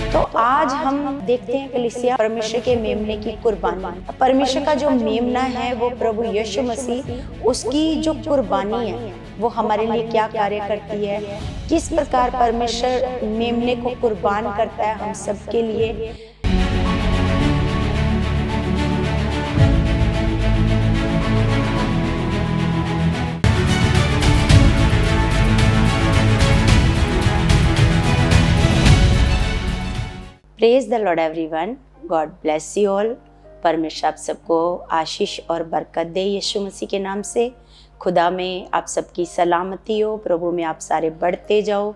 तो आज हम देखते हैं कलीसिया परमेश्वर के मेमने की कुर्बानी। परमेश्वर का जो मेमना है वो प्रभु यीशु मसीह, उसकी जो कुर्बानी है वो हमारे लिए क्या कार्य करती है, किस प्रकार परमेश्वर मेमने को कुर्बान करता है हम सबके लिए। Praise the Lord everyone, God bless you all. परमेश्वर आप सबको आशीष और बरकत दे यीशु मसीह के नाम से। खुदा में आप सबकी सलामती हो, प्रभु में आप सारे बढ़ते जाओ,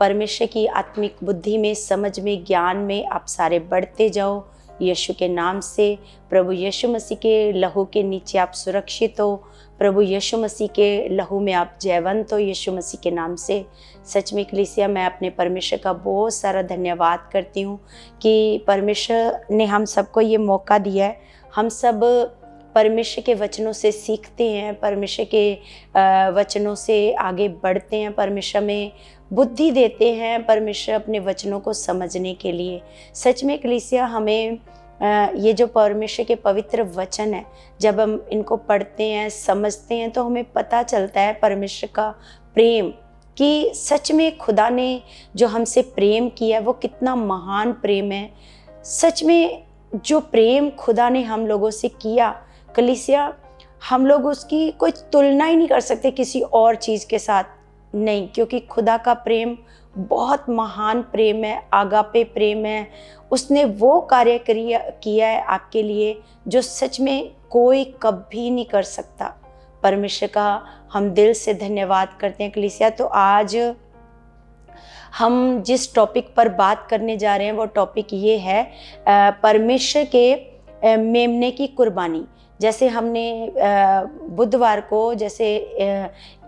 परमेश्वर की आत्मिक बुद्धि में, समझ में, ज्ञान में आप सारे बढ़ते जाओ यीशु के नाम से। प्रभु यीशु मसीह के लहू के नीचे आप सुरक्षित हो, प्रभु यीशु मसीह के लहू में आप जयवंत हो यीशु मसीह के नाम से। सच में कलीसिया, मैं अपने परमेश्वर का बहुत सारा धन्यवाद करती हूँ कि परमेश्वर ने हम सबको ये मौका दिया है। हम सब परमेश्वर के वचनों से सीखते हैं, परमेश्वर के वचनों से आगे बढ़ते हैं, परमेश्वर में बुद्धि देते हैं, परमेश्वर अपने वचनों को समझने के लिए। सच में कलीसिया, हमें ये जो परमेश्वर के पवित्र वचन है, जब हम इनको पढ़ते हैं, समझते हैं, तो हमें पता चलता है परमेश्वर का प्रेम, कि सच में खुदा ने जो हमसे प्रेम किया वो कितना महान प्रेम है। सच में जो प्रेम खुदा ने हम लोगों से किया कलीसिया, हम लोग उसकी कोई तुलना ही नहीं कर सकते किसी और चीज़ के साथ, नहीं, क्योंकि खुदा का प्रेम बहुत महान प्रेम है, आगापे प्रेम है। उसने वो कार्य किया है आपके लिए जो सच में कोई कभी नहीं कर सकता। परमेश्वर का हम दिल से धन्यवाद करते हैं कलीसिया। तो आज हम जिस टॉपिक पर बात करने जा रहे हैं वो टॉपिक ये है परमेश्वर के मेमने की कुर्बानी। जैसे हमने बुधवार को, जैसे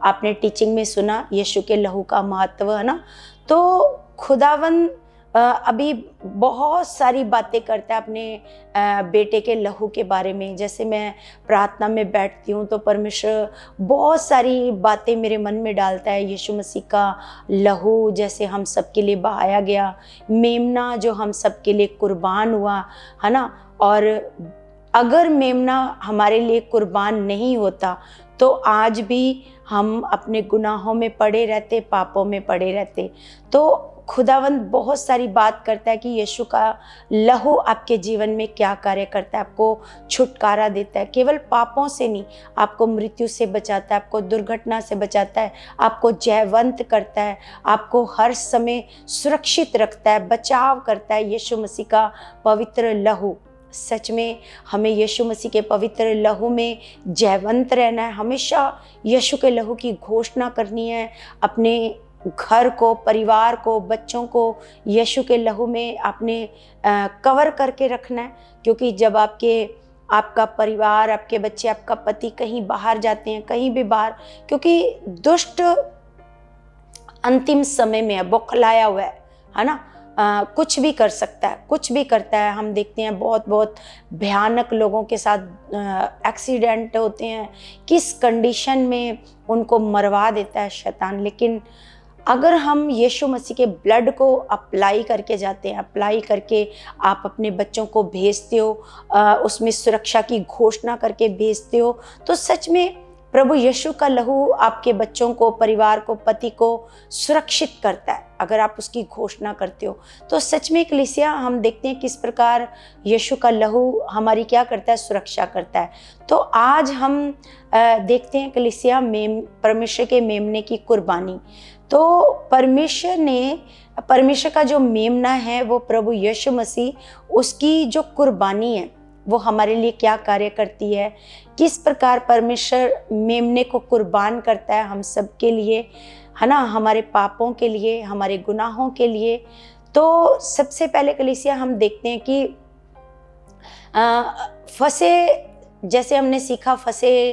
आपने टीचिंग में सुना यीशु के लहू का महत्व, है ना। तो खुदावन अभी बहुत सारी बातें करता है अपने बेटे के लहू के बारे में। जैसे मैं प्रार्थना में बैठती हूँ तो परमेश्वर बहुत सारी बातें मेरे मन में डालता है। यीशु मसीह का लहू जैसे हम सबके लिए बहाया गया, मेमना जो हम सबके लिए कुर्बान हुआ, है ना। और अगर मेमना हमारे लिए कुर्बान नहीं होता तो आज भी हम अपने गुनाहों में पड़े रहते, पापों में पड़े रहते। तो खुदावंद बहुत सारी बात करता है कि यीशु का लहू आपके जीवन में क्या कार्य करता है, आपको छुटकारा देता है, केवल पापों से नहीं, आपको मृत्यु से बचाता है, आपको दुर्घटना से बचाता है, आपको जयवंत करता है, आपको हर समय सुरक्षित रखता है, बचाव करता है यीशु मसीह का पवित्र लहू। सच में हमें यीशु मसीह के पवित्र लहू में जयवंत रहना है, हमेशा यीशु के लहू की घोषणा करनी है। अपने घर को, परिवार को, बच्चों को यीशु के लहू में आपने कवर करके रखना है। क्योंकि जब आपका परिवार, आपके बच्चे, आपका पति कहीं बाहर जाते हैं, कहीं भी बाहर, क्योंकि दुष्ट अंतिम समय में है, बौखलाया हुआ है ना। कुछ भी कर सकता है, कुछ भी करता है। हम देखते हैं बहुत बहुत भयानक लोगों के साथ एक्सीडेंट होते हैं, किस कंडीशन में उनको मरवा देता है शैतान। लेकिन अगर हम यीशु मसीह के ब्लड को अप्लाई करके जाते हैं, अप्लाई करके आप अपने बच्चों को भेजते हो, उसमें सुरक्षा की घोषणा करके भेजते हो, तो सच में प्रभु यीशु का लहू आपके बच्चों को, परिवार को, पति को सुरक्षित करता है। अगर आप उसकी घोषणा करते हो तो सच में कलीसिया, हम देखते हैं किस प्रकार यीशु का लहू हमारी क्या करता है, सुरक्षा करता है। तो आज हम देखते हैं कलीसिया परमेश्वर के मेमने की कुर्बानी। तो परमेश्वर का जो मेमना है वो प्रभु यीशु मसीह, उसकी जो कुर्बानी है वो हमारे लिए क्या कार्य करती है, किस प्रकार परमेश्वर मेमने को कुर्बान करता है हम सब के लिए, है ना, हमारे पापों के लिए, हमारे गुनाहों के लिए। तो सबसे पहले कलीसिया हम देखते हैं कि फसह, जैसे हमने सीखा फसह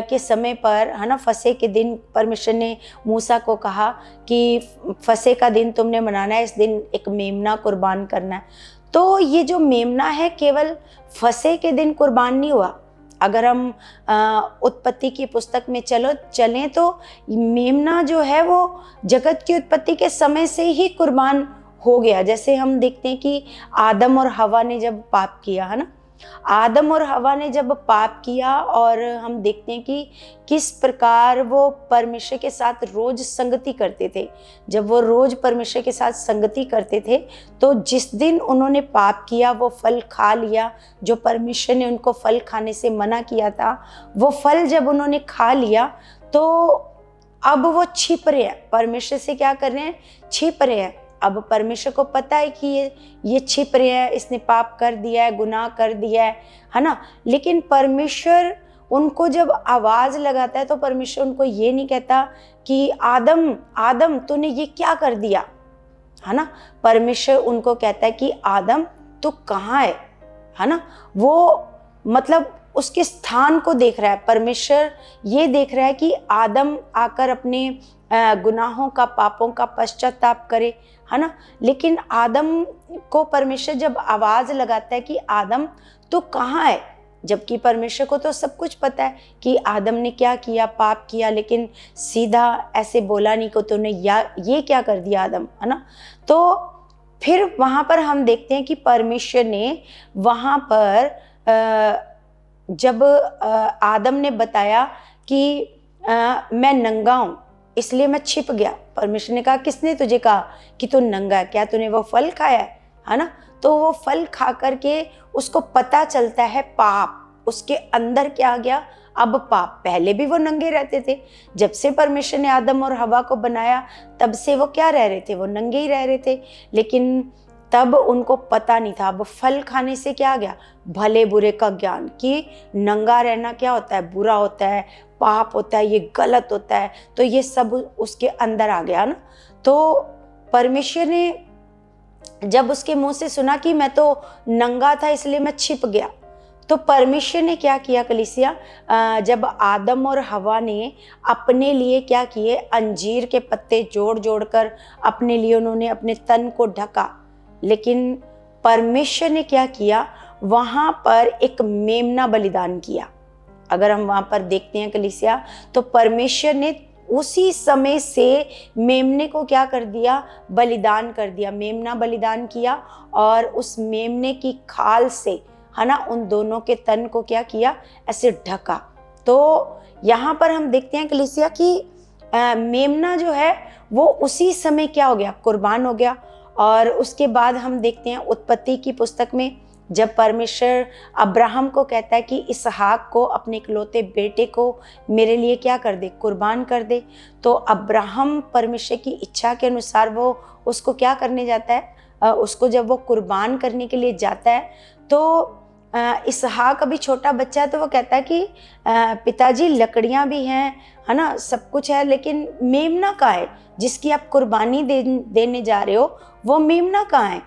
के समय पर, है ना, फसह के दिन परमेश्वर ने मूसा को कहा कि फसह का दिन तुमने मनाना है, इस दिन एक मेमना कुर्बान करना है। तो ये जो मेमना है केवल फसह के दिन कुर्बान नहीं हुआ। अगर हम उत्पत्ति की पुस्तक में चलें तो मेमना जो है वो जगत की उत्पत्ति के समय से ही कुर्बान हो गया। जैसे हम देखते हैं कि आदम और हवा ने जब पाप किया, है ना, आदम और हवा ने जब पाप किया, और हम देखते हैं कि किस प्रकार वो परमेश्वर के साथ रोज संगति करते थे। जब वो रोज परमेश्वर के साथ संगति करते थे, तो जिस दिन उन्होंने पाप किया, वो फल खा लिया जो परमेश्वर ने उनको फल खाने से मना किया था, वो फल जब उन्होंने खा लिया, तो अब वो छिप रहे हैं परमेश्वर से। क्या कर रहे हैं? छिप रहे हैं। अब परमेश्वर को पता है कि ये छिप रहे हैं, इसने पाप कर दिया है, गुनाह कर दिया है ना। लेकिन परमेश्वर उनको जब आवाज लगाता है, तो परमेश्वर उनको ये नहीं कहता कि आदम आदम तूने ये क्या कर दिया, है ना। परमेश्वर उनको कहता है कि आदम तू कहाँ है ना। वो मतलब उसके स्थान को देख रहा है। परमेश्वर ये देख रहा है कि आदम आकर अपने गुनाहों का, पापों का पश्चाताप करे, है ना। लेकिन आदम को परमेश्वर जब आवाज लगाता है कि आदम तू कहाँ है, जबकि परमेश्वर को तो सब कुछ पता है कि आदम ने क्या किया, पाप किया, लेकिन सीधा ऐसे बोला नहीं कि तूने ये क्या कर दिया आदम, है ना। तो फिर वहां पर हम देखते हैं कि परमेश्वर ने वहां पर जब आदम ने बताया कि मैं नंगा हूं, इसलिए मैं छिप गया। परमेश्वर ने कहा किसने तुझे कहा कि तू नंगा है? क्या तूने वो फल खाया है ना। तो वो फल खा करके उसको पता चलता है पाप उसके अंदर क्या आ गया। अब पाप, पहले भी वो नंगे रहते थे। जब से परमेश्वर ने आदम और हवा को बनाया, तब से वो क्या रह रहे थे? वो नंगे ही रह रहे थे। लेकिन तब उनको पता नहीं था। अब फल खाने से क्या आ गया? भले बुरे का ज्ञान, कि नंगा रहना क्या होता है? बुरा होता है, पाप होता है, ये गलत होता है। तो ये सब उसके अंदर आ गया ना। तो परमेश्वर ने जब उसके मुंह से सुना कि मैं तो नंगा था इसलिए मैं छिप गया, तो परमेश्वर ने क्या किया कलीसिया? जब आदम और हवा ने अपने लिए क्या किए? अंजीर के पत्ते जोड़ जोड़ कर अपने लिए उन्होंने अपने तन को ढका। लेकिन परमेश्वर ने क्या किया? वहां पर एक मेमना बलिदान किया। अगर हम वहां पर देखते हैं कलीसिया, तो परमेश्वर ने उसी समय से मेमने को क्या कर दिया? बलिदान कर दिया। मेमना बलिदान किया, और उस मेमने की खाल से, है ना, उन दोनों के तन को क्या किया? ऐसे ढका। तो यहाँ पर हम देखते हैं कलीसिया कि मेमना जो है वो उसी समय क्या हो गया? कुर्बान हो गया। और उसके बाद हम देखते हैं उत्पत्ति की पुस्तक में, जब परमेश्वर अब्राहम को कहता है कि इसहाक को, अपने इकलौते बेटे को मेरे लिए क्या कर दे? कुर्बान कर दे। तो अब्राहम परमेश्वर की इच्छा के अनुसार वो उसको क्या करने जाता है? उसको जब वो कुर्बान करने के लिए जाता है, तो इसहाक अभी छोटा बच्चा है, तो वो कहता है कि पिताजी लकड़ियां भी हैं, है ना, सब कुछ है, लेकिन मेमना कहाँ है? जिसकी आप कुर्बानी देने जा रहे हो, वो मेमना कहाँ है?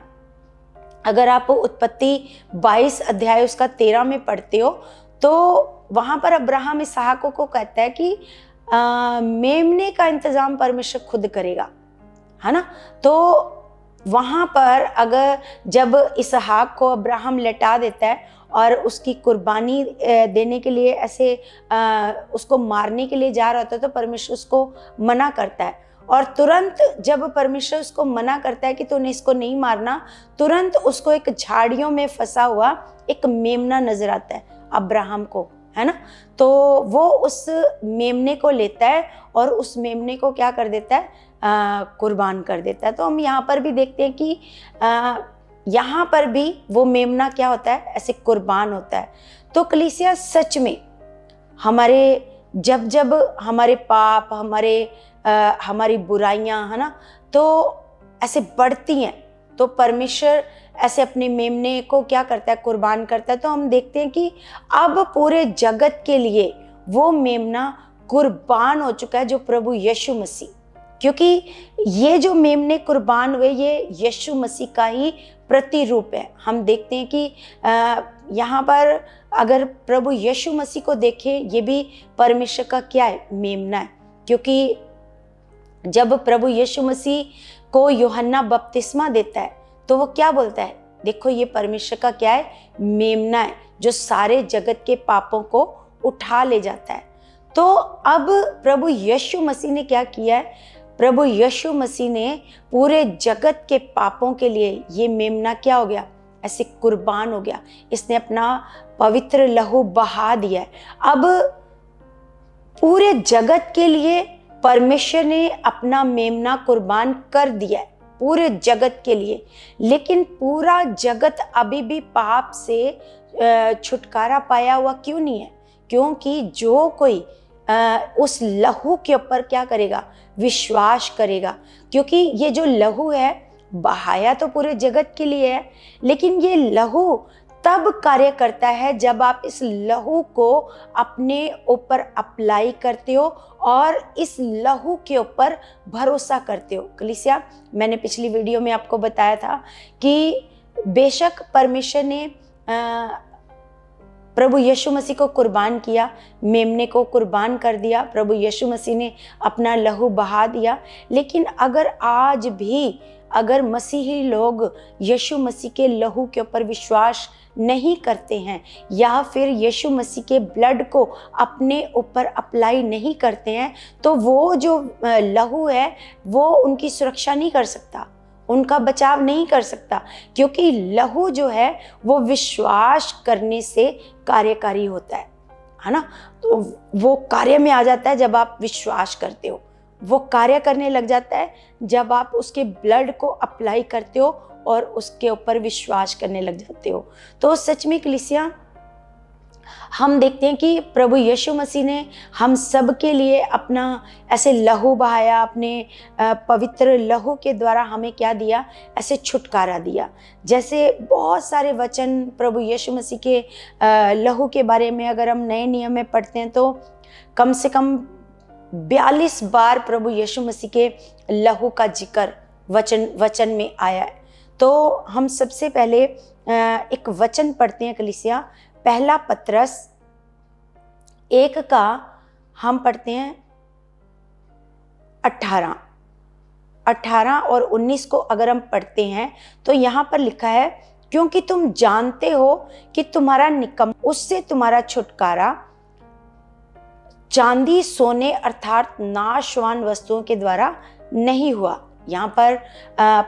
अगर आप उत्पत्ति 22 अध्याय उसका 13 में पढ़ते हो, तो वहां पर अब्राहम इसहाक को कहता है कि मेमने का इंतजाम परमेश्वर खुद करेगा, है ना। तो वहां पर अगर जब इसहाक को अब्राहम लटा देता है और उसकी कुर्बानी देने के लिए ऐसे उसको मारने के लिए जा रहा होता है, तो परमेश्वर उसको मना करता है। और तुरंत जब परमेश्वर उसको मना करता है कि तूने इसको नहीं मारना, तुरंत उसको एक झाड़ियों में फंसा हुआ एक मेमना नजर आता है अब्राहम को, है ना। तो वो उस मेमने को लेता है और उस मेमने को क्या कर देता है? कुर्बान कर देता है। तो हम यहाँ पर भी देखते हैं कि यहाँ पर भी वो मेमना क्या होता है? ऐसे कुर्बान होता है। तो कलीसिया सच में हमारे जब जब हमारे पाप, हमारी बुराइयां, है ना, तो ऐसे बढ़ती हैं, तो परमेश्वर ऐसे अपने मेमने को क्या करता है? कुर्बान करता है। तो हम देखते हैं कि अब पूरे जगत के लिए वो मेमना कुर्बान हो चुका है, जो प्रभु यीशु मसीह, क्योंकि ये जो मेमने कुर्बान हुए, ये यीशु मसीह का ही प्रतिरूप है। हम देखते हैं कि यहाँ पर अगर प्रभु यीशु मसीह को देखें, ये भी परमेश्वर का क्या है? मेमना है। क्योंकि जब प्रभु यीशु मसीह को यूहन्ना बपतिस्मा देता है, तो वो क्या बोलता है? देखो, ये परमेश्वर का क्या है? मेमना है, जो सारे जगत के पापों को उठा ले जाता है। तो अब प्रभु यीशु मसीह ने क्या किया है? प्रभु यीशु मसीह ने पूरे जगत के पापों के लिए ये मेमना क्या हो गया, ऐसे कुर्बान हो गया। इसने अपना पवित्र लहू बहा दिया है। अब पूरे जगत के लिए परमेश्वर ने अपना मेमना कुर्बान कर दिया है, पूरे जगत के लिए। लेकिन पूरा जगत अभी भी पाप से छुटकारा पाया हुआ क्यों नहीं है? क्योंकि जो कोई उस लहू के ऊपर क्या करेगा, विश्वास करेगा। क्योंकि ये जो लहू है बहाया तो पूरे जगत के लिए है, लेकिन ये लहू तब कार्य करता है जब आप इस लहू को अपने ऊपर अप्लाई करते हो और इस लहू के ऊपर भरोसा करते हो। कलीसिया, मैंने पिछली वीडियो में आपको बताया था कि बेशक परमेश्वर ने प्रभु यीशु मसीह को कुर्बान किया, मेमने को कुर्बान कर दिया, प्रभु यीशु मसीह ने अपना लहू बहा दिया। लेकिन अगर आज भी अगर मसीही लोग यीशु मसीह के लहू के ऊपर विश्वास नहीं करते हैं या फिर यीशु मसीह के ब्लड को अपने ऊपर अप्लाई नहीं करते हैं, तो वो जो लहू है वो उनकी सुरक्षा नहीं कर सकता, उनका बचाव नहीं कर सकता। क्योंकि लहू जो है वो विश्वास करने से कार्यकारी होता है ना। तो वो कार्य में आ जाता है जब आप विश्वास करते हो, वो कार्य करने लग जाता है जब आप उसके ब्लड को अप्लाई करते हो और उसके ऊपर विश्वास करने लग जाते हो। तो सच में कलीसिया, हम देखते हैं कि प्रभु यीशु मसीह ने हम सब के लिए अपना ऐसे लहू बहाया, अपने पवित्र लहू के द्वारा हमें क्या दिया, ऐसे छुटकारा दिया। जैसे बहुत सारे वचन प्रभु यीशु मसीह के लहू के बारे में अगर हम नए नियम में पढ़ते हैं तो कम से कम 42 बार प्रभु यीशु मसीह के लहू का जिक्र वचन में आया है। तो हम सबसे पहले एक वचन पढ़ते हैं कलीसिया, पहला पतरस 1 का हम पढ़ते हैं 18 और 19 को अगर हम पढ़ते हैं तो यहाँ पर लिखा है, क्योंकि तुम जानते हो कि तुम्हारा निकम उससे तुम्हारा छुटकारा चांदी सोने अर्थात नाशवान वस्तुओं के द्वारा नहीं हुआ। यहाँ पर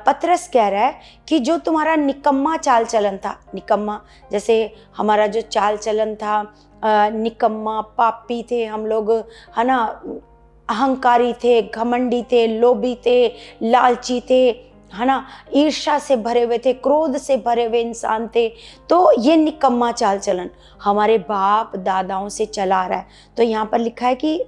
पतरस कह रहा है कि जो तुम्हारा निकम्मा चाल चलन था, निकम्मा जैसे हमारा जो चाल चलन था, निकम्मा पापी थे हम लोग, है ना, अहंकारी थे, घमंडी थे, लोभी थे, लालची थे, है ना, ईर्ष्या से भरे हुए थे, क्रोध से भरे हुए इंसान थे। तो ये निकम्मा चाल चलन हमारे बाप दादाओं से चला आ रहा है। तो यहाँ पर लिखा है कि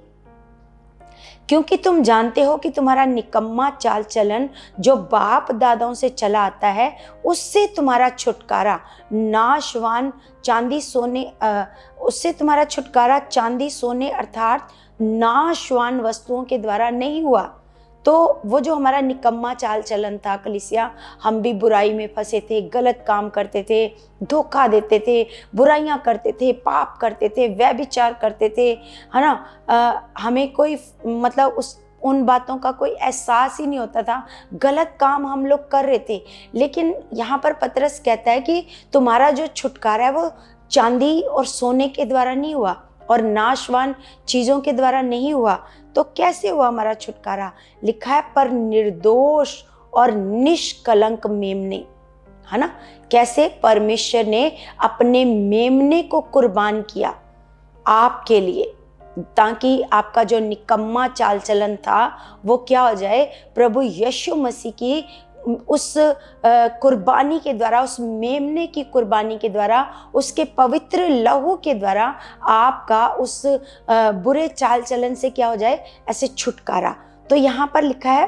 क्योंकि तुम जानते हो कि तुम्हारा निकम्मा चाल चलन जो बाप दादाओं से चला आता है, उससे तुम्हारा छुटकारा नाशवान चांदी सोने उससे तुम्हारा छुटकारा चांदी सोने अर्थात नाशवान वस्तुओं के द्वारा नहीं हुआ। तो वो जो हमारा निकम्मा चाल चलन था कलीसिया, हम भी बुराई में फंसे थे, गलत काम करते थे, धोखा देते थे, बुराइयां करते थे, पाप करते थे, व्यभिचार करते थे, है ना। हमें कोई मतलब उन बातों का कोई एहसास ही नहीं होता था, गलत काम हम लोग कर रहे थे। लेकिन यहाँ पर पतरस कहता है कि तुम्हारा जो छुटकारा है वो चांदी और सोने के द्वारा नहीं हुआ और नाशवान चीज़ों के द्वारा नहीं हुआ। तो कैसे हुआ हमारा छुटकारा? लिखा है पर निर्दोष और निष्कलंक मेमने, है ना। कैसे? परमेश्वर ने अपने मेमने को कुर्बान किया आपके लिए, ताकि आपका जो निकम्मा चाल चलन था वो क्या हो जाए, प्रभु यीशु मसीह की उस कुर्बानी के द्वारा, उस मेमने की कुर्बानी के द्वारा, उसके पवित्र लहू के द्वारा आपका उस बुरे चाल चलन से क्या हो जाए, ऐसे छुटकारा। तो यहाँ पर लिखा है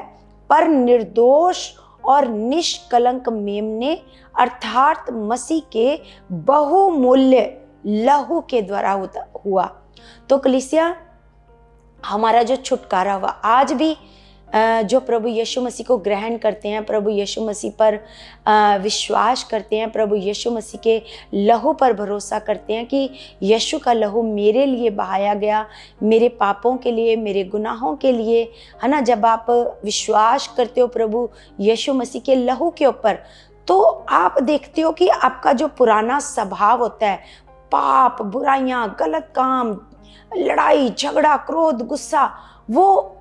पर निर्दोष और निष्कलंक मेमने अर्थात मसीह के बहुमूल्य लहू के द्वारा हुआ। तो कलीसिया, हमारा जो छुटकारा हुआ, आज भी जो प्रभु यीशु मसीह को ग्रहण करते हैं, प्रभु यीशु मसीह पर विश्वास करते हैं, प्रभु यीशु मसीह के लहू पर भरोसा करते हैं कि यीशु का लहू मेरे लिए बहाया गया, मेरे पापों के लिए, मेरे गुनाहों के लिए, है ना। जब आप विश्वास करते हो प्रभु यीशु मसीह के लहू के ऊपर, तो आप देखते हो कि आपका जो पुराना स्वभाव होता है, पाप, बुराइयां, गलत काम, लड़ाई झगड़ा, क्रोध, गुस्सा, वो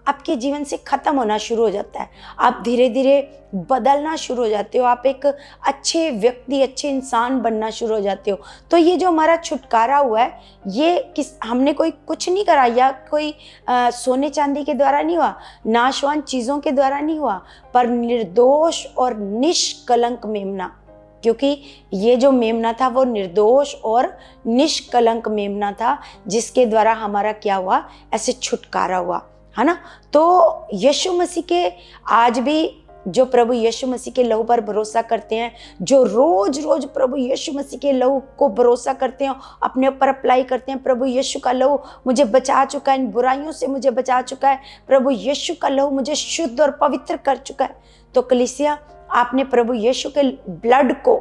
आपके जीवन से खत्म होना शुरू हो जाता है। आप धीरे धीरे बदलना शुरू हो जाते हो, आप एक अच्छे व्यक्ति, अच्छे इंसान बनना शुरू हो जाते हो। तो ये जो हमारा छुटकारा हुआ है, ये हमने कोई कुछ नहीं करा, या कोई सोने चांदी के द्वारा नहीं हुआ, नाशवान चीज़ों के द्वारा नहीं हुआ, पर निर्दोष और निष्कलंक मेमना, क्योंकि ये जो मेमना था वो निर्दोष और निष्कलंक मेमना था, जिसके द्वारा हमारा क्या हुआ, ऐसे छुटकारा हुआ, है ना। तो यीशु मसीह के आज भी जो प्रभु यीशु मसीह के लहू पर भरोसा करते हैं, जो रोज रोज प्रभु यीशु मसीह के लहू को भरोसा करते हैं, अपने ऊपर अप्लाई करते हैं, प्रभु यीशु का लहू मुझे बचा चुका है, इन बुराइयों से मुझे बचा चुका है, प्रभु यीशु का लहू मुझे शुद्ध और पवित्र कर चुका है। तो कलीसिया, आपने प्रभु यीशु के ब्लड को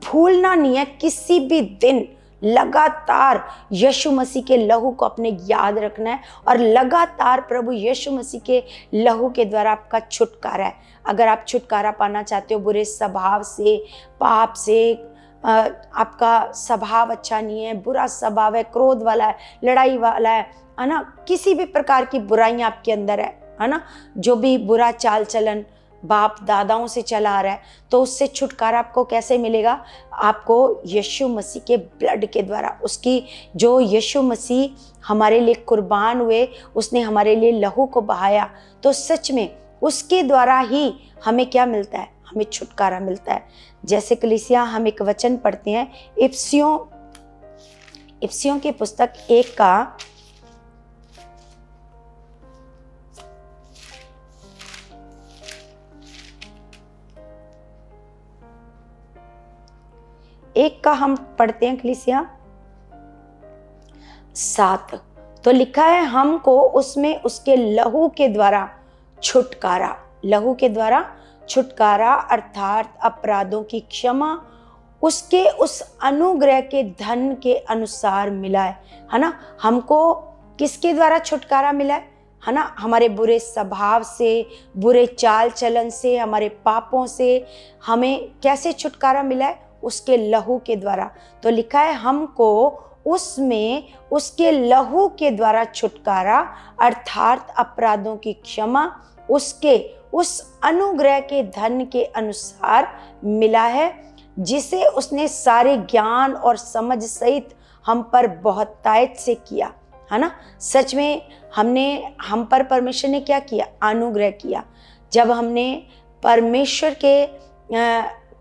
भूलना नहीं है। किसी भी दिन लगातार यीशु मसीह के लहू को अपने याद रखना है, और लगातार प्रभु यीशु मसीह के लहू के द्वारा आपका छुटकारा है। अगर आप छुटकारा पाना चाहते हो बुरे स्वभाव से, पाप से, आपका स्वभाव अच्छा नहीं है, बुरा स्वभाव है, क्रोध वाला है, लड़ाई वाला है ना, किसी भी प्रकार की बुराइयां आपके अंदर है ना, जो भी बुरा चाल चलन बाप दादाओं से चला आ रहा है, तो उससे छुटकारा आपको कैसे मिलेगा? आपको यीशु मसीह के ब्लड के द्वारा, उसकी जो यीशु मसीह हमारे लिए कुर्बान हुए, उसने हमारे लिए लहू को बहाया, तो सच में उसके द्वारा ही हमें क्या मिलता है? हमें छुटकारा मिलता है। जैसे कलीसिया, हम एक वचन पढ़ते हैं इफिसियों की पुस्तक 1 का 1 का हम पढ़ते हैं कलीसिया 7। तो लिखा है, हमको उसमें उसके लहू के द्वारा छुटकारा, लहू के द्वारा छुटकारा अर्थात अपराधों की क्षमा उसके उस अनुग्रह के धन के अनुसार मिला है ना। हमको किसके द्वारा छुटकारा मिला है ना? हमारे बुरे स्वभाव से, बुरे चाल चलन से, हमारे पापों से हमें कैसे छुटकारा मिला है? उसके लहू के द्वारा। तो लिखा है, हमको उसमें उसके लहू के द्वारा छुटकारा अर्थात अपराधों की क्षमा उसके उस अनुग्रह के धन के अनुसार मिला है, जिसे उसने सारे ज्ञान और समझ सहित हम पर बहुतायत से किया, है ना। सच में हम पर परमेश्वर ने क्या किया? अनुग्रह किया। जब हमने परमेश्वर के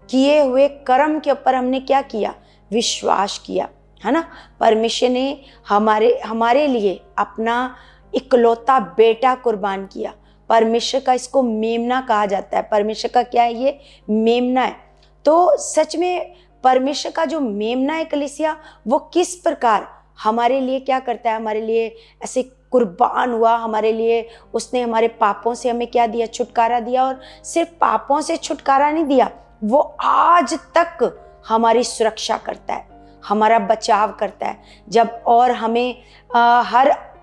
किए हुए कर्म के ऊपर हमने क्या किया? विश्वास किया, है ना। परमेश्वर ने हमारे लिए अपना इकलौता बेटा कुर्बान किया। परमेश्वर का इसको मेमना कहा जाता है। परमेश्वर का क्या है? ये मेमना है। तो सच में परमेश्वर का जो मेमना है कलीसिया, वो किस प्रकार हमारे लिए क्या करता है? हमारे लिए ऐसे कुर्बान हुआ, हमारे लिए उसने हमारे पापों से हमें क्या दिया? छुटकारा दिया। और सिर्फ पापों से छुटकारा नहीं दिया, वो आज तक हमारी सुरक्षा करता है, हमारा बचाव करता है। जब और हमें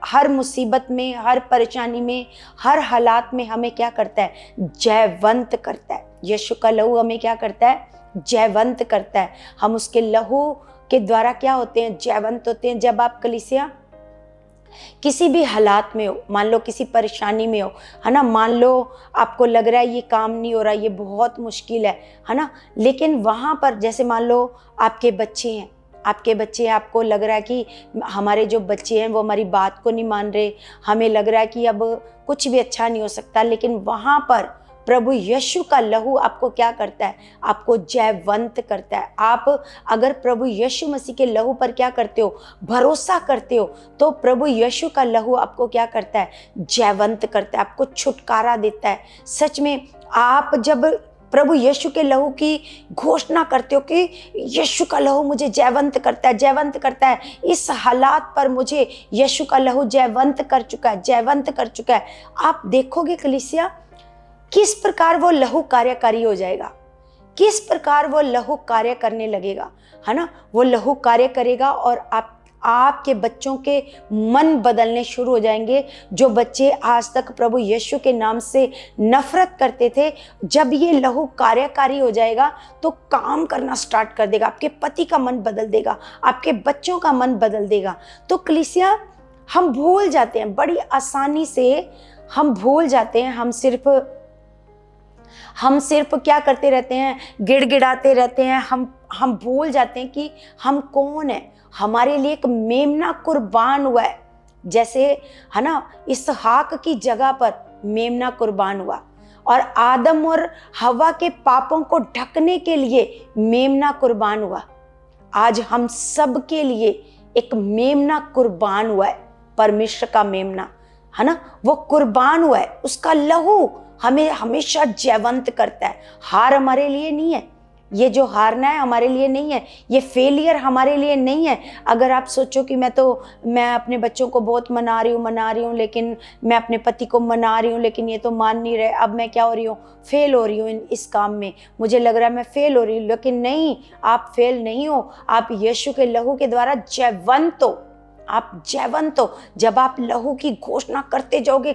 हर मुसीबत में, हर परेशानी में, हर हालात में हमें क्या करता है? जयवंत करता है। यीशु का लहू हमें क्या करता है? जयवंत करता है। हम उसके लहू के द्वारा क्या होते हैं? जयवंत होते हैं। जब आप कलीसिया किसी भी हालात में हो, मान लो किसी परेशानी में हो, है ना, मान लो आपको लग रहा है ये काम नहीं हो रहा, ये बहुत मुश्किल है ना, लेकिन वहाँ पर जैसे मान लो आपके बच्चे हैं, आपको लग रहा है कि हमारे जो बच्चे हैं वो हमारी बात को नहीं मान रहे, हमें लग रहा है कि अब कुछ भी अच्छा नहीं हो सकता, लेकिन वहाँ पर प्रभु यीशु का लहू आपको क्या करता है? आपको जयवंत करता है। आप अगर प्रभु यीशु मसीह के लहू पर क्या करते हो? भरोसा करते हो, तो प्रभु यीशु का लहू आपको क्या करता है? जयवंत करता है, आपको छुटकारा देता है। सच में आप जब प्रभु यीशु के लहू की घोषणा करते हो कि यीशु का लहू मुझे जयवंत करता है, जयवंत करता है, इस हालात पर मुझे यीशु का लहू जयवंत कर चुका है, जयवंत कर चुका है, आप देखोगे कलीसिया किस प्रकार वो लहू कार्यकारी हो जाएगा, किस प्रकार वो लहू कार्य करने लगेगा, है ना। वो लहू कार्य करेगा और आपके बच्चों के मन बदलने शुरू हो जाएंगे। जो बच्चे आज तक प्रभु यीशु के नाम से नफरत करते थे, जब ये लहू कार्यकारी हो जाएगा तो काम करना स्टार्ट कर देगा। आपके पति का मन बदल देगा, आपके बच्चों का मन बदल देगा। तो कलीसिया, हम भूल जाते हैं, बड़ी आसानी से हम भूल जाते हैं। हम सिर्फ क्या करते रहते हैं, गिड़गिड़ाते रहते हैं। हम भूल जाते हैं कि हम कौन है। हमारे लिए एक मेमना कुर्बान हुआ है, जैसे है ना, इसहाक की जगह पर मेमना कुर्बान हुआ, और आदम और हवा के पापों को ढकने के लिए मेमना कुर्बान हुआ। आज हम सब के लिए एक मेमना कुर्बान हुआ है, परमेश्वर का मेमना, है ना, वो कुर्बान हुआ है। उसका लहू हमें हमेशा जयवंत करता है। हार हमारे लिए नहीं है, ये जो हारना है हमारे लिए नहीं है, ये फेलियर हमारे लिए नहीं है। अगर आप सोचो कि मैं अपने बच्चों को बहुत मना रही हूँ, लेकिन मैं अपने पति को मना रही हूँ, लेकिन ये तो मान नहीं रहे, अब मैं क्या हो रही हूँ, फेल हो रही हूँ इस काम में, मुझे लग रहा है मैं फेल हो रही हूँ। लेकिन नहीं, आप फेल नहीं हो, आप यीशु के लहू के द्वारा जयवंत हो। आप जयवंत हो। जब आप लहू की घोषणा करते जाओगे,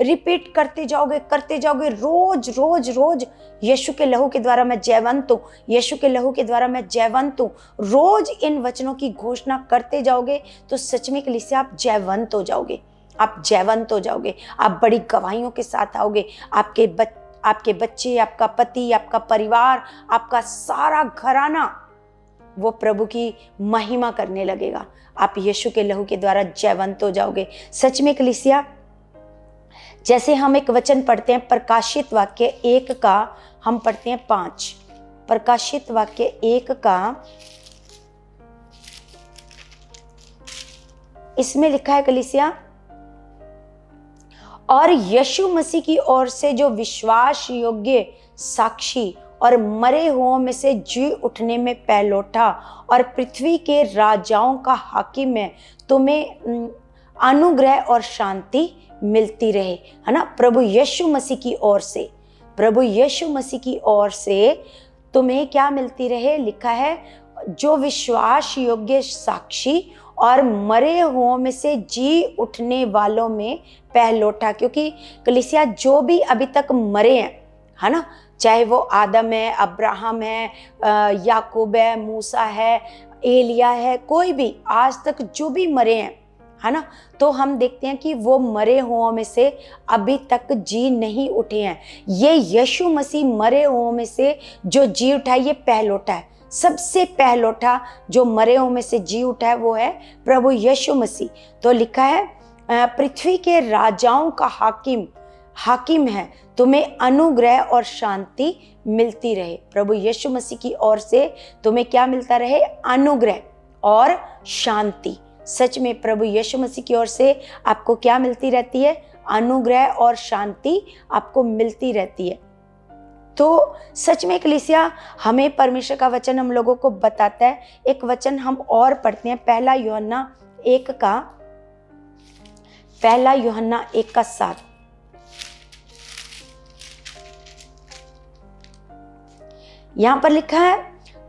रिपीट करते जाओगे, रोज रोज रोज, यीशु के लहू के द्वारा मैं जयवंत हूँ, यीशु के लहू के द्वारा मैं जयवंत हूँ, रोज इन वचनों की घोषणा करते जाओगे, तो सच में कलीसिया आप जयवंत हो जाओगे। आप जयवंत हो जाओगे, आप बड़ी गवाहियों के साथ आओगे। आपके बच्चे, आपका पति, आपका परिवार, आपका सारा घराना वो प्रभु की महिमा करने लगेगा। आप यीशु के लहू के द्वारा जयवंत हो जाओगे। सच में कलीसिया, जैसे हम एक वचन पढ़ते हैं प्रकाशित वाक्य 1 का, हम पढ़ते हैं 5। प्रकाशित वाक्य 1 का, इसमें लिखा है कलीसिया, और यीशु मसीह की ओर से जो विश्वास योग्य साक्षी और मरे हुओं में से जी उठने में पहलौठा और पृथ्वी के राजाओं का हाकिम है, तुम्हें अनुग्रह और शांति मिलती रहे, है ना। प्रभु यीशु मसीह की ओर से, प्रभु यीशु मसीह की ओर से तुम्हें क्या मिलती रहे, लिखा है, जो विश्वास योग्य साक्षी और मरे हुओं में से जी उठने वालों में पहलौठा। क्योंकि कलीसिया जो भी अभी तक मरे हैं, है ना, चाहे वो आदम है, अब्राहम है, याकूब है, मूसा है, एलिया है, कोई भी आज तक जो भी मरे हैं, है ना, तो हम देखते हैं कि वो मरे हुओं में से अभी तक जी नहीं उठे हैं। ये यीशु मसीह मरे हुओं में से जो जी उठा है, ये पहलौठा है। सबसे पहलौठा जो मरे हुओं में से जी उठा है वो है प्रभु यीशु मसीह। तो लिखा है, पृथ्वी के राजाओं का हाकिम है, तुम्हें अनुग्रह और शांति मिलती रहे। प्रभु यीशु मसीह की ओर से तुम्हें क्या मिलता रहे, अनुग्रह और शांति। सच में प्रभु यीशु मसीह की ओर से आपको क्या मिलती रहती है, अनुग्रह और शांति आपको मिलती रहती है। तो सच में कलीसिया, हमें परमेश्वर का वचन हम लोगों को बताता है। एक वचन हम और पढ़ते हैं, पहला यूहन्ना 1 का 7। यहां पर लिखा है,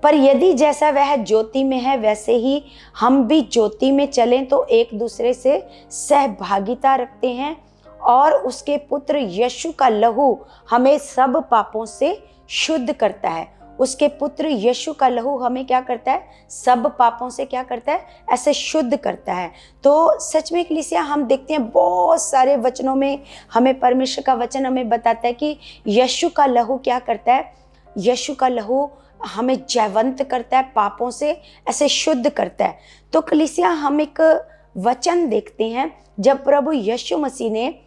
पर यदि जैसा वह ज्योति में है वैसे ही हम भी ज्योति में चलें तो एक दूसरे से सहभागिता रखते हैं, और उसके पुत्र यीशु का लहू हमें सब पापों से शुद्ध करता है। उसके पुत्र यीशु का लहू हमें क्या करता है, सब पापों से क्या करता है, ऐसे शुद्ध करता है। तो सच में कलीसिया, हम देखते हैं बहुत सारे वचनों में हमें परमेश्वर का वचन हमें बताता है कि यीशु का लहू क्या करता है, यीशु का लहू हमें जयवंत करता है, पापों से ऐसे शुद्ध करता है। तो कलीसिया, हम एक वचन देखते हैं जब प्रभु यीशु मसीह ने,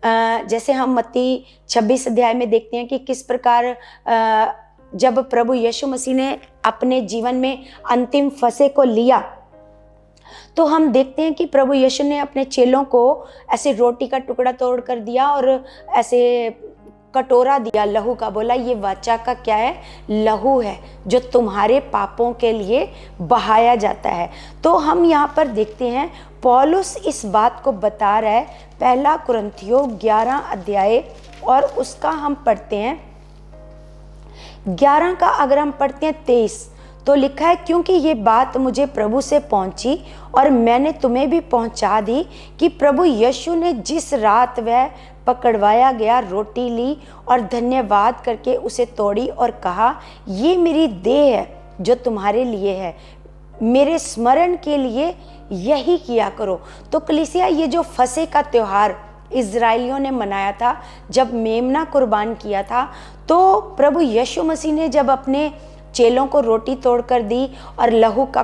जैसे हम मत्ती 26 अध्याय में देखते हैं कि किस प्रकार जब प्रभु यीशु मसीह ने अपने जीवन में अंतिम फंसे को लिया, तो हम देखते हैं कि प्रभु यीशु ने अपने चेलों को ऐसे रोटी का टुकड़ा तोड़ कर दिया और ऐसे कटोरा दिया लहू का, बोला ये वाचा का क्या है, लहू है जो तुम्हारे पापों के लिए बहाया जाता है। तो हम यहाँ पर देखते हैं पौलुस इस बात को बता रहा है, पहला कुरिन्थियों 11 अध्याय और उसका हम पढ़ते हैं 11 का अगर हम पढ़ते हैं 23, तो लिखा है, क्योंकि ये बात मुझे प्रभु से पहुंची और मैंने तुम्हें भी पहुंचा दी कि प्रभु यीशु ने जिस रात वह पकड़वाया गया रोटी ली और धन्यवाद करके उसे तोड़ी और कहा, ये मेरी देह है जो तुम्हारे लिए है, मेरे स्मरण के लिए यही किया करो। तो कलीसिया, ये जो फसह का त्यौहार इज़राइलियों ने मनाया था, जब मेमना कुर्बान किया था, तो प्रभु यीशु मसीह ने जब अपने चेलों को रोटी तोड़कर दी और लहू का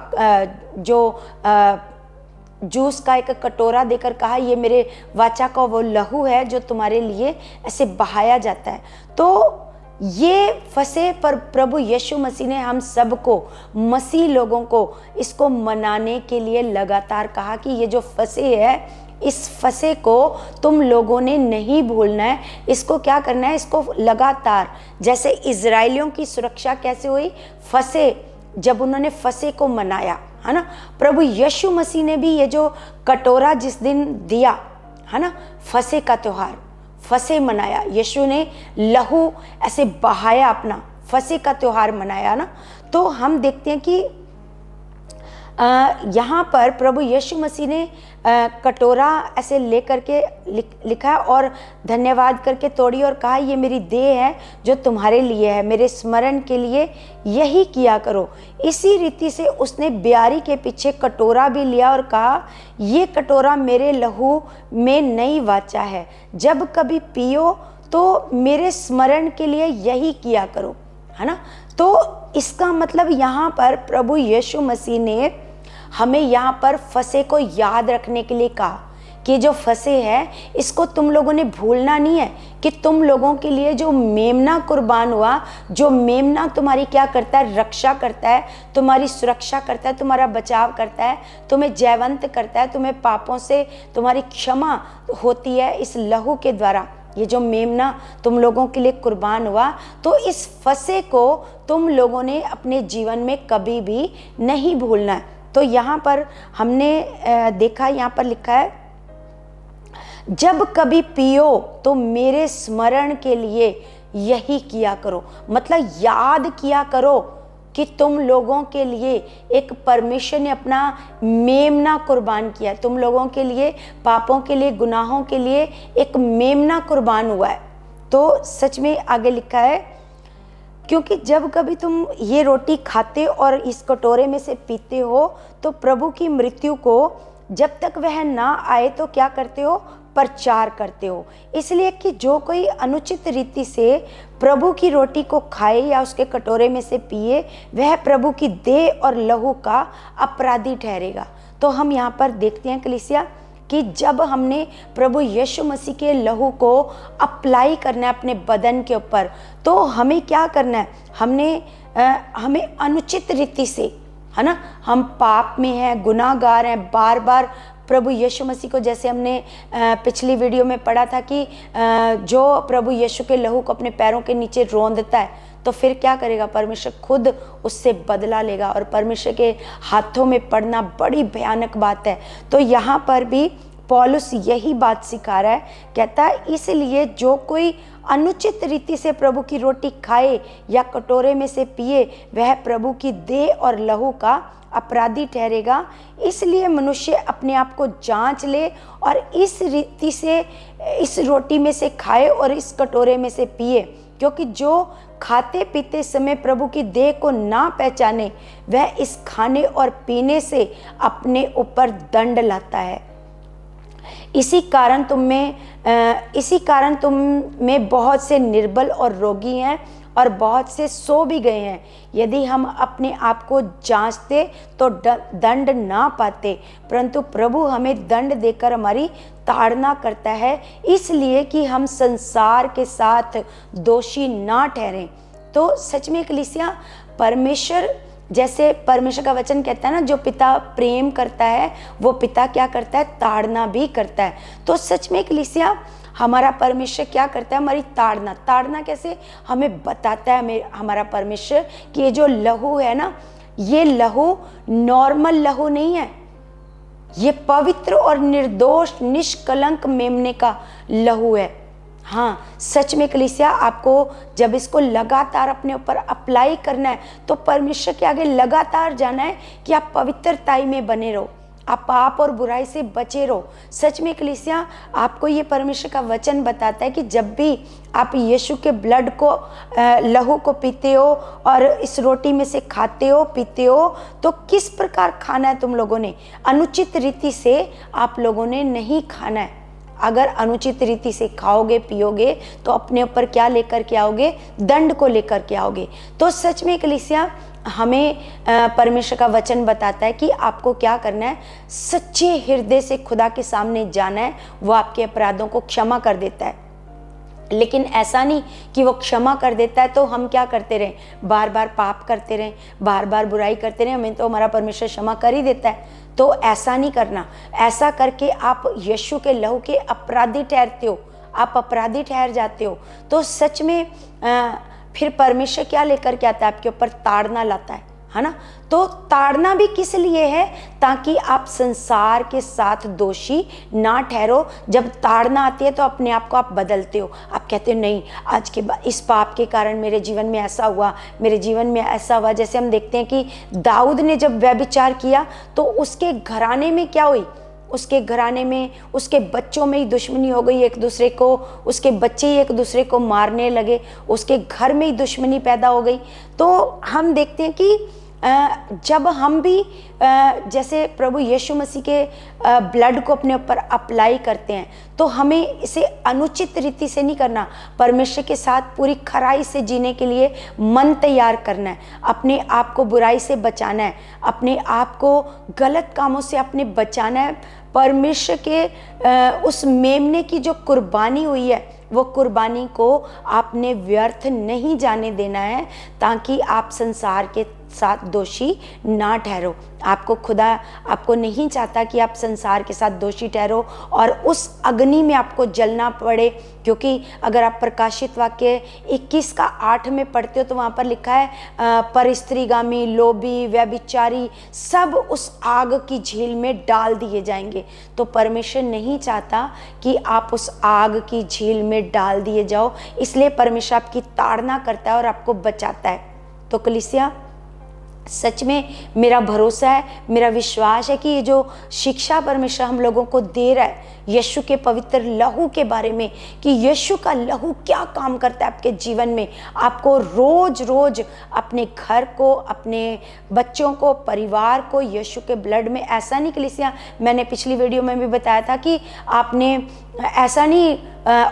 जूस का एक कटोरा देकर कहा, ये मेरे वाचा का वो लहू है जो तुम्हारे लिए ऐसे बहाया जाता है। तो ये फसह पर प्रभु यीशु मसीह ने हम सबको, मसीह लोगों को, इसको मनाने के लिए लगातार कहा कि ये जो फसह है, इस फसह को तुम लोगों ने नहीं भूलना है। इसको क्या करना है, इसको लगातार, जैसे इज़राइलियों की सुरक्षा कैसे हुई, फसह, जब उन्होंने फसह को मनाया, है ना, प्रभु यीशु मसीह ने भी ये जो कटोरा जिस दिन दिया, है ना, फसह का त्यौहार, फसह मनाया, यीशु ने लहू ऐसे बहाया, अपना फसह का त्यौहार मनाया ना। तो हम देखते हैं कि यहाँ पर प्रभु यीशु मसीह ने कटोरा ऐसे ले करके लिखा और धन्यवाद करके तोड़ी और कहा, ये मेरी देह है जो तुम्हारे लिए है, मेरे स्मरण के लिए यही किया करो। इसी रीति से उसने ब्यारी के पीछे कटोरा भी लिया और कहा, ये कटोरा मेरे लहू में नई वाचा है, जब कभी पियो तो मेरे स्मरण के लिए यही किया करो, है ना। तो इसका मतलब यहाँ पर प्रभु यीशु मसीह ने हमें यहाँ पर फसह को याद रखने के लिए कहा कि जो फसह है, इसको तुम लोगों ने भूलना नहीं है, कि तुम लोगों के लिए जो मेमना कुर्बान हुआ, जो मेमना तुम्हारी क्या करता है, रक्षा करता है, तुम्हारी सुरक्षा करता है, तुम्हारा बचाव करता है, तुम्हें जयवंत करता है, तुम्हें पापों से तुम्हारी क्षमा होती है इस लहू के द्वारा। ये जो मेमना तुम लोगों के लिए कुर्बान हुआ, तो इस फसह को तुम लोगों ने अपने जीवन में कभी भी नहीं भूलना है। तो यहाँ पर हमने देखा, यहाँ पर लिखा है, जब कभी पियो तो मेरे स्मरण के लिए यही किया करो। मतलब याद किया करो कि तुम लोगों के लिए एक परमेश्वर ने अपना मेमना कुर्बान किया, तुम लोगों के लिए, पापों के लिए, गुनाहों के लिए एक मेमना कुर्बान हुआ है। तो सच में आगे लिखा है, क्योंकि जब कभी तुम ये रोटी खाते और इस कटोरे में से पीते हो, तो प्रभु की मृत्यु को जब तक वह ना आए तो क्या करते हो, प्रचार करते हो। इसलिए कि जो कोई अनुचित रीति से प्रभु की रोटी को खाए या उसके कटोरे में से पिए, वह प्रभु की देह और लहू का अपराधी ठहरेगा। तो हम यहाँ पर देखते हैं कलीसिया कि जब हमने प्रभु यीशु मसीह के लहू को अप्लाई करना है अपने बदन के ऊपर, तो हमें क्या करना है, हमें अनुचित रीति से, है ना, हम पाप में हैं, गुनाहगार हैं, बार बार प्रभु यीशु मसीह को, जैसे हमने पिछली वीडियो में पढ़ा था कि जो प्रभु यीशु के लहू को अपने पैरों के नीचे रौंदता है, तो फिर क्या करेगा, परमेश्वर खुद उससे बदला लेगा, और परमेश्वर के हाथों में पड़ना बड़ी भयानक बात है। तो यहाँ पर भी पौलुस यही बात सिखा रहा है, कहता है, इसलिए जो कोई अनुचित रीति से प्रभु की रोटी खाए या कटोरे में से पिए, वह प्रभु की देह और लहू का अपराधी ठहरेगा। इसलिए मनुष्य अपने आप को जांच ले और इस रीति से इस रोटी में से खाए और इस कटोरे में से पिए, क्योंकि जो खाते पीते समय प्रभु की देह को ना पहचाने, वह इस खाने और पीने से अपने ऊपर दंड लाता है। इसी कारण तुम में बहुत से निर्बल और रोगी हैं और बहुत से सो भी गए हैं। यदि हम अपने आप को जांचते तो दंड ना पाते, परंतु प्रभु हमें दंड देकर हमारी ताड़ना करता है, इसलिए कि हम संसार के साथ दोषी ना ठहरें। तो सच में कलीसिया, परमेश्वर, जैसे परमेश्वर का वचन कहता है ना, जो पिता प्रेम करता है वो पिता क्या करता है, ताड़ना भी करता है। तो सच में कलीसिया, हमारा परमेश्वर क्या करता है, हमारी ताड़ना कैसे हमें बताता है हमारा परमेश्वर कि ये जो लहू है ना, ये लहू नॉर्मल लहू नहीं है, ये पवित्र और निर्दोष निष्कलंक मेमने का लहू है। हाँ, सच में कलीसिया, आपको जब इसको लगातार अपने ऊपर अप्लाई करना है, तो परमेश्वर के आगे लगातार जाना है कि आप पवित्रताई में बने रहो, आप पाप और बुराई से बचे रहो। सच में कलीसिया, आपको ये परमेश्वर का वचन बताता है कि जब भी आप यीशु के ब्लड को, लहू को पीते हो और इस रोटी में से खाते हो पीते हो, तो किस प्रकार खाना है तुम लोगों ने? अनुचित रीति से आप लोगों ने नहीं खाना है। अगर अनुचित रीति से खाओगे पियोगे तो अपने ऊपर क्या लेकर के आओगे? दंड को लेकर के आओगे। तो सच में कलीसिया, हमें परमेश्वर का वचन बताता है कि आपको क्या करना है? सच्चे हृदय से खुदा के सामने जाना है। वो आपके अपराधों को क्षमा कर देता है। लेकिन ऐसा नहीं कि वो क्षमा कर देता है तो हम क्या करते रहें? बार बार पाप करते रहें, बार बार बुराई करते रहें, हमें तो हमारा परमेश्वर क्षमा कर ही देता है। तो ऐसा नहीं करना। ऐसा करके आप यीशु के लहू के अपराधी ठहरते हो, आप अपराधी ठहर जाते हो। तो सच में फिर परमेश्वर क्या लेकर के आता है? आपके ऊपर ताड़ना लाता है ना? तो ताड़ना भी किस लिए है? ताकि आप संसार के साथ दोषी ना ठहरो। जब ताड़ना आती है तो अपने आप को आप बदलते हो। आप कहते हो नहीं, आज के बाद इस पाप के कारण मेरे जीवन में ऐसा हुआ, मेरे जीवन में ऐसा हुआ। जैसे हम देखते हैं कि दाऊद ने जब व्यभिचार किया तो उसके घराने में क्या हुई? उसके घराने में, उसके बच्चों में ही दुश्मनी हो गई एक दूसरे को, उसके बच्चे ही एक दूसरे को मारने लगे, उसके घर में ही दुश्मनी पैदा हो गई। तो हम देखते हैं कि जब हम भी जैसे प्रभु यीशु मसीह के ब्लड को अपने ऊपर अप्लाई करते हैं तो हमें इसे अनुचित रीति से नहीं करना। परमेश्वर के साथ पूरी खराई से जीने के लिए मन तैयार करना है, अपने आप को बुराई से बचाना है, अपने आप को गलत कामों से अपने बचाना है। परमेश्वर के उस मेमने की जो कुर्बानी हुई है, वो कुर्बानी को आपने व्यर्थ नहीं जाने देना है, ताकि आप संसार के साथ दोषी ना ठहरो। खुदा आपको नहीं चाहता कि आप संसार के साथ दोषी ठहरो और उस अग्नि में आपको जलना पड़े। क्योंकि अगर आप प्रकाशित वाक्य 21 का 8 में पढ़ते हो तो वहाँ पर लिखा है परस्त्रीगामी, लोभी, व्यभिचारी सब उस आग की झील में डाल दिए जाएंगे। तो परमेश्वर नहीं चाहता कि आप उस आग की झील में डाल दिए जाओ, इसलिए परमेश्वर आपकी ताड़ना करता है और आपको बचाता है। तो कलीसिया, सच में मेरा भरोसा है, मेरा विश्वास है कि ये जो शिक्षा परमेश्वर हम लोगों को दे रहा है यीशु के पवित्र लहू के बारे में, कि यीशु का लहू क्या काम करता है आपके जीवन में, आपको रोज रोज अपने घर को, अपने बच्चों को, परिवार को यीशु के ब्लड में, ऐसा नहीं कलीसिया, मैंने पिछली वीडियो में भी बताया था कि आपने ऐसा नहीं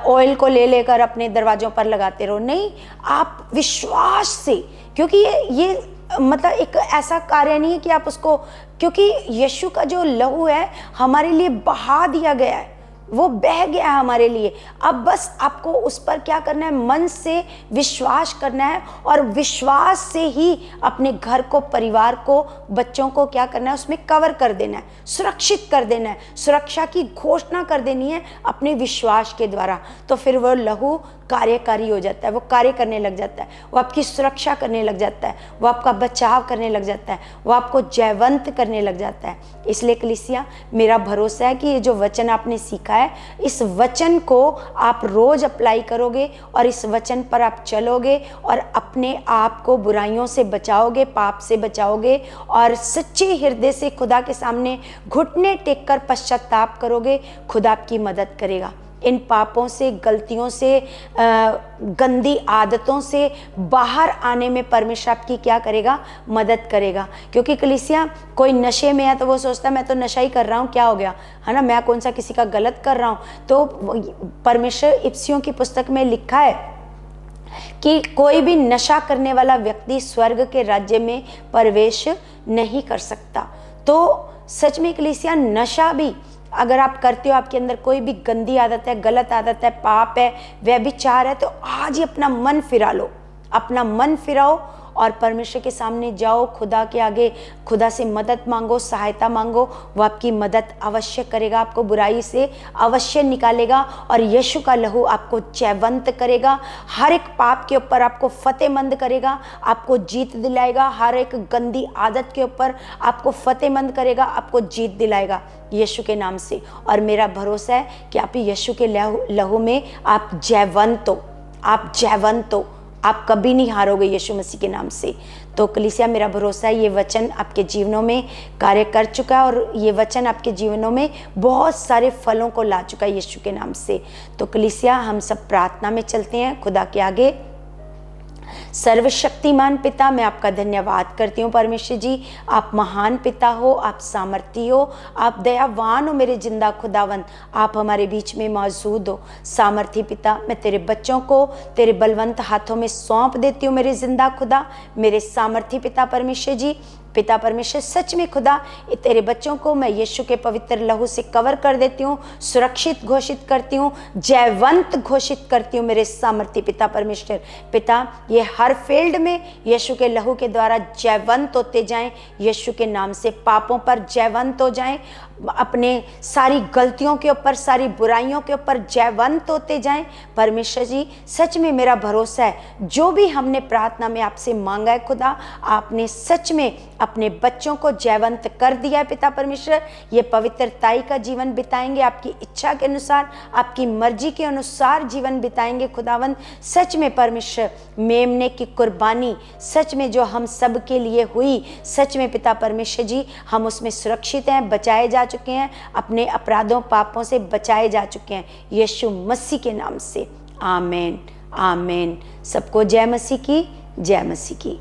ऑयल को ले लेकर अपने दरवाजों पर लगाते रहो, नहीं, आप विश्वास से, क्योंकि ये मतलब एक ऐसा कार्य नहीं है कि आप उसको, क्योंकि यीशु का जो लहू है हमारे लिए बहा दिया गया है, वो बह गया है हमारे लिए। अब बस आपको उस पर क्या करना है? मन से विश्वास करना है और विश्वास से ही अपने घर को, परिवार को, बच्चों को क्या करना है? उसमें कवर कर देना है, सुरक्षित कर देना है, सुरक्षा की घोषणा कर देनी है अपने विश्वास के द्वारा। तो फिर वो लहू कार्यकारी हो जाता है, वो कार्य करने लग जाता है, वो आपकी सुरक्षा करने लग जाता है, वो आपका बचाव करने लग जाता है, वो आपको जयवंत करने लग जाता है। इसलिए कलीसिया, मेरा भरोसा है कि ये जो वचन आपने सीखा है, इस वचन को आप रोज अप्लाई करोगे और इस वचन पर आप चलोगे और अपने आप को बुराइयों से बचाओगे, पाप से बचाओगे और सच्चे हृदय से खुदा के सामने घुटने टेक कर पश्चाताप करोगे। खुदा आपकी मदद करेगा। इन पापों से, गलतियों से, गंदी आदतों से बाहर आने में परमेश्वर आपकी क्या करेगा? मदद करेगा। क्योंकि कलीसिया, कोई नशे में है तो वो सोचता है मैं तो नशा ही कर रहा हूँ, क्या हो गया, है ना, मैं कौन सा किसी का गलत कर रहा हूँ। तो परमेश्वर इफ्सियों की पुस्तक में लिखा है कि कोई भी नशा करने वाला व्यक्ति स्वर्ग के राज्य में प्रवेश नहीं कर सकता। तो सच में कलीसिया, नशा भी अगर आप करते हो, आपके अंदर कोई भी गंदी आदत है, गलत आदत है, पाप है, व्यभिचार है, तो आज ही अपना मन फिरा लो, अपना मन फिराओ और परमेश्वर के सामने जाओ, खुदा के आगे, खुदा से मदद मांगो, सहायता मांगो। वो आपकी मदद अवश्य करेगा, आपको बुराई से अवश्य निकालेगा और यीशु का लहू आपको जयवंत करेगा। हर एक पाप के ऊपर आपको फतेहमंद करेगा, आपको जीत दिलाएगा। हर एक गंदी आदत के ऊपर आपको फतेहमंद करेगा, आपको जीत दिलाएगा यीशु के नाम से। और मेरा भरोसा है कि आप यीशु के लहू में आप जयवंत हो, आप जयवंत हो। आप कभी नहीं हारोगे यीशु मसीह के नाम से। तो कलीसिया, मेरा भरोसा है ये वचन आपके जीवनों में कार्य कर चुका है और ये वचन आपके जीवनों में बहुत सारे फलों को ला चुका है यीशु के नाम से। तो कलीसिया, हम सब प्रार्थना में चलते हैं खुदा के आगे। सर्वशक्तिमान पिता, मैं आपका धन्यवाद करती हूँ परमेश्वर जी। आप महान पिता हो, आप सामर्थी हो, आप दयावान हो मेरे जिंदा खुदावंद। आप हमारे बीच में मौजूद हो सामर्थी पिता। मैं तेरे बच्चों को तेरे बलवंत हाथों में सौंप देती हूँ मेरे जिंदा खुदा, मेरे सामर्थी पिता परमेश्वर जी। पिता परमेश्वर, सच में खुदा तेरे बच्चों को मैं यीशु के पवित्र लहू से कवर कर देती हूँ, सुरक्षित घोषित करती हूँ, जयवंत घोषित करती हूँ मेरे सामर्थ्य पिता परमेश्वर। पिता, ये हर फील्ड में यीशु के लहू के द्वारा जयवंत होते जाएं, यीशु के नाम से पापों पर जयवंत हो जाएं, अपने सारी गलतियों के ऊपर, सारी बुराइयों के ऊपर जयवंत होते जाएं परमेश्वर जी। सच में मेरा भरोसा है, जो भी हमने प्रार्थना में आपसे मांगा है खुदा, आपने सच में अपने बच्चों को जयवंत कर दिया है पिता परमेश्वर। ये पवित्रताई का जीवन बिताएंगे, आपकी इच्छा के अनुसार, आपकी मर्जी के अनुसार जीवन बिताएंगे खुदावंद। सच में परमेश्वर, मेमने की कुर्बानी सच में जो हम सब के लिए हुई, सच में पिता परमेश्वर जी, हम उसमें सुरक्षित हैं, बचाए जा चुके हैं, अपने अपराधों पापों से बचाए जा चुके हैं यीशु मसीह के नाम से। आमीन, आमीन। सबको जय मसीह की, जय मसीह की।